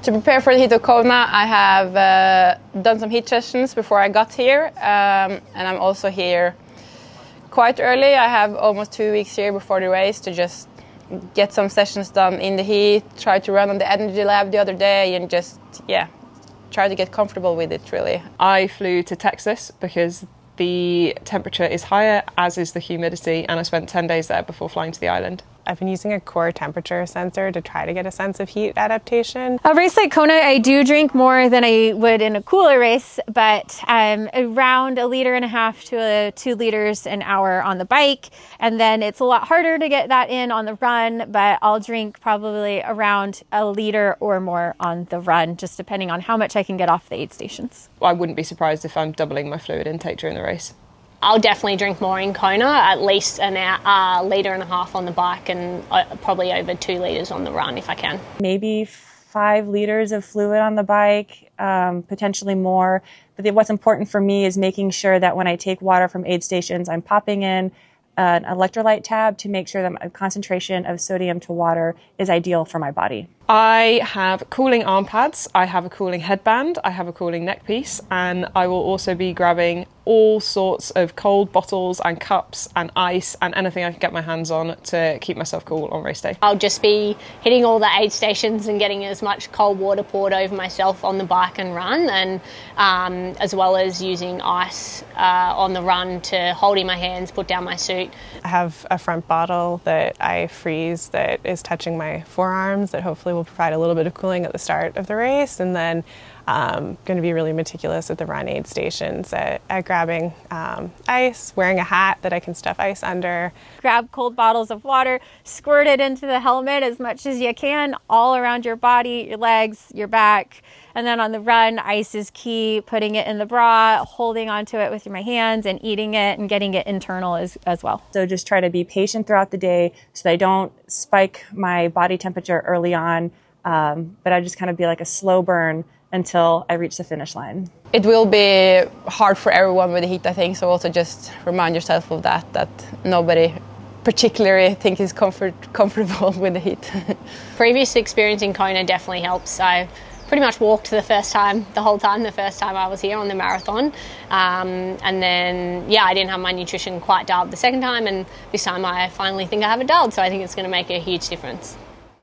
To prepare for the heat of Kona, I have done some heat sessions before I got here, and I'm also here quite early. I have almost 2 weeks here before the race to just get some sessions done in the heat, try to run on the energy lab the other day, and just, try to get comfortable with it, really. I flew to Texas because the temperature is higher, as is the humidity, and I spent 10 days there before flying to the island. I've been using a core temperature sensor to try to get a sense of heat adaptation. A race like Kona, I do drink more than I would in a cooler race, but around 1.5 liters to 2 liters an hour on the bike. And then it's a lot harder to get that in on the run, but I'll drink probably around 1 liter or more on the run, just depending on how much I can get off the aid stations. I wouldn't be surprised if I'm doubling my fluid intake during the race. I'll definitely drink more in Kona, at least an hour, 1.5 liters on the bike, and probably over 2 liters on the run if I can. Maybe 5 liters of fluid on the bike, potentially more. But what's important for me is making sure that when I take water from aid stations, I'm popping in an electrolyte tab to make sure that my concentration of sodium to water is ideal for my body. I have cooling arm pads, I have a cooling headband, I have a cooling neck piece, and I will also be grabbing all sorts of cold bottles and cups and ice and anything I can get my hands on to keep myself cool on race day. I'll just be hitting all the aid stations and getting as much cold water poured over myself on the bike and run, and as well as using ice on the run to hold in my hands, put down my suit. I have a front bottle that I freeze that is touching my forearms that hopefully will provide a little bit of cooling at the start of the race, and then going to be really meticulous at the run aid stations at grabbing ice, wearing a hat that I can stuff ice under. Grab cold bottles of water, squirt it into the helmet as much as you can, all around your body, your legs, your back. And then on the run, ice is key, putting it in the bra, holding onto it with my hands and eating it and getting it internal as well. So just try to be patient throughout the day so that I don't spike my body temperature early on, but I just kind of be like a slow burn until I reach the finish line. It will be hard for everyone with the heat, I think, so also just remind yourself of that nobody particularly think is comfortable with the heat. Previous experience in Kona definitely helps. I pretty much walked the first time I was here on the marathon, and then I didn't have my nutrition quite dialed the second time, and this time I finally think I have it dialed, so I think it's going to make a huge difference.